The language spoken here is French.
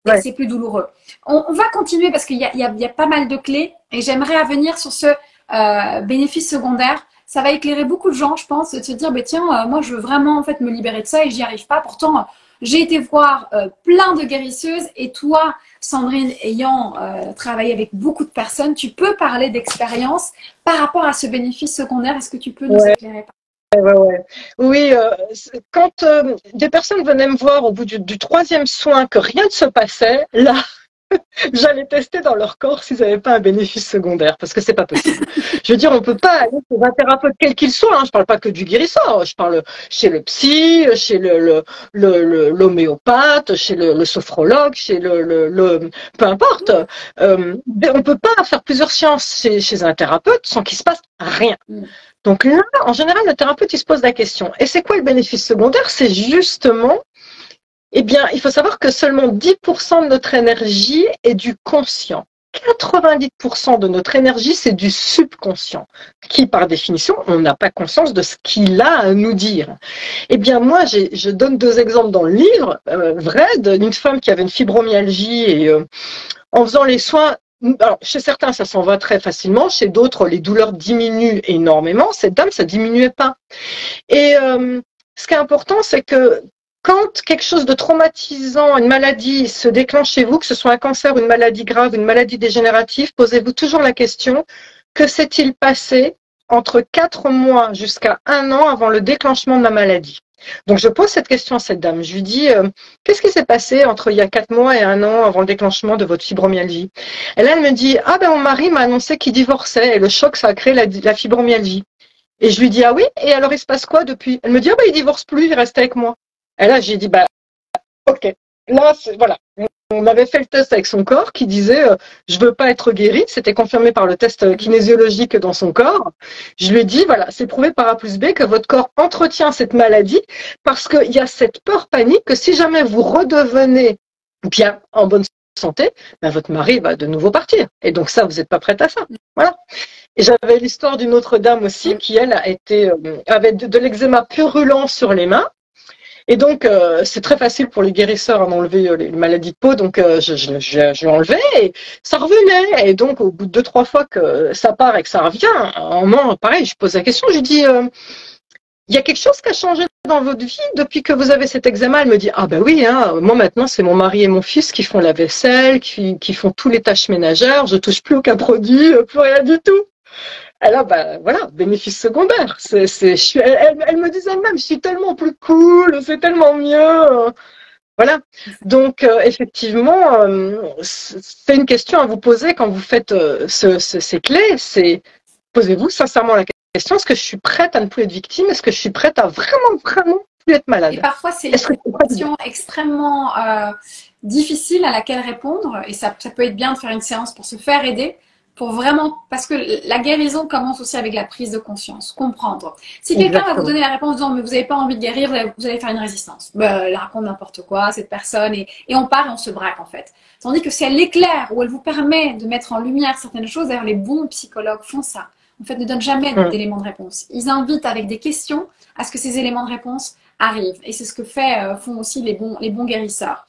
Ouais. c'est plus douloureux. On va continuer parce qu'il y a pas mal de clés et j'aimerais revenir sur ce bénéfice secondaire. Ça va éclairer beaucoup de gens, je pense, de se dire, bah, tiens, moi, je veux vraiment en fait me libérer de ça et j'y arrive pas. Pourtant, j'ai été voir plein de guérisseuses et toi, Sandrine, ayant travaillé avec beaucoup de personnes, tu peux parler d'expérience par rapport à ce bénéfice secondaire. Est-ce que tu peux nous Ouais. éclairer? Ouais, ouais. Oui, quand des personnes venaient me voir au bout du troisième soin que rien ne se passait, là, j'allais tester dans leur corps s'ils n'avaient pas un bénéfice secondaire, parce que c'est pas possible. Je veux dire, on peut pas aller chez un thérapeute quel qu'il soit. Hein, je parle pas que du guérisseur. Je parle chez le psy, chez l'homéopathe, chez le sophrologue, chez peu importe. On peut pas faire plusieurs séances chez un thérapeute sans qu'il se passe rien. Mm. Donc là, en général, le thérapeute, il se pose la question. Et c'est quoi le bénéfice secondaire? C'est justement, eh bien, il faut savoir que seulement 10% de notre énergie est du conscient. 90% de notre énergie, c'est du subconscient, qui, par définition, on n'a pas conscience de ce qu'il a à nous dire. Eh bien, moi, je donne deux exemples dans le livre, vrai, d'une femme qui avait une fibromyalgie et en faisant les soins, alors, chez certains, ça s'en va très facilement, chez d'autres, les douleurs diminuent énormément. Cette dame, ça diminuait pas. Et ce qui est important, c'est que quand quelque chose de traumatisant, une maladie se déclenche chez vous, que ce soit un cancer, une maladie grave, une maladie dégénérative, posez-vous toujours la question, que s'est-il passé entre 4 mois jusqu'à 1 an avant le déclenchement de la maladie? Donc je pose cette question à cette dame. Je lui dis, qu'est-ce qui s'est passé entre il y a 4 mois et 1 an avant le déclenchement de votre fibromyalgie? Et là, elle me dit, ah ben mon mari m'a annoncé qu'il divorçait et le choc, ça a créé la fibromyalgie. Et je lui dis, ah oui, et alors il se passe quoi depuis? Elle me dit, ah ben il divorce plus, il reste avec moi. Et là, j'ai dit, bah ok. Là, voilà. On avait fait le test avec son corps qui disait je veux pas être guéri. C'était confirmé par le test kinésiologique dans son corps. Je lui ai dit voilà, c'est prouvé par A plus B que votre corps entretient cette maladie parce qu'il y a cette peur panique que si jamais vous redevenez bien en bonne santé, ben votre mari va de nouveau partir. Et donc ça, vous n'êtes pas prête à ça. Voilà. Et j'avais l'histoire d'une autre dame aussi qui elle a été avait de l'eczéma purulent sur les mains. Et donc, c'est très facile pour les guérisseurs d'enlever les maladies de peau. Donc, je l'enlevais et ça revenait. Et donc, au bout de 2-3 fois que ça part et que ça revient, un moment, pareil, je pose la question. Je dis, il y a quelque chose qui a changé dans votre vie depuis que vous avez cet eczéma? Elle me dit, ah ben oui, hein, moi maintenant, c'est mon mari et mon fils qui font la vaisselle, qui font toutes les tâches ménagères. Je touche plus aucun produit, plus rien du tout. Alors, ben voilà, bénéfice secondaire. Elle me disait même, je suis tellement plus cool, c'est tellement mieux. Voilà. Donc, effectivement, c'est une question à vous poser quand vous faites ces clés. C'est posez-vous sincèrement la question, est-ce que je suis prête à ne plus être victime? Est-ce que je suis prête à vraiment, vraiment plus être Et malade? parfois, c'est Est-ce que une question extrêmement difficile à laquelle répondre. Et ça peut être bien de faire une séance pour se faire aider. Pour vraiment, parce que la guérison commence aussi avec la prise de conscience, comprendre. Si quelqu'un va vous exactement. donner la réponse en disant mais vous n'avez pas envie de guérir, vous allez faire une résistance. Ben, elle raconte n'importe quoi, cette personne, et on part et on se braque en fait. Tandis que si elle l'éclaire ou elle vous permet de mettre en lumière certaines choses, d'ailleurs les bons psychologues font ça. En fait, ne donnent jamais d'éléments de réponse. Ils invitent avec des questions à ce que ces éléments de réponse arrivent. Et c'est ce que font aussi les bons guérisseurs.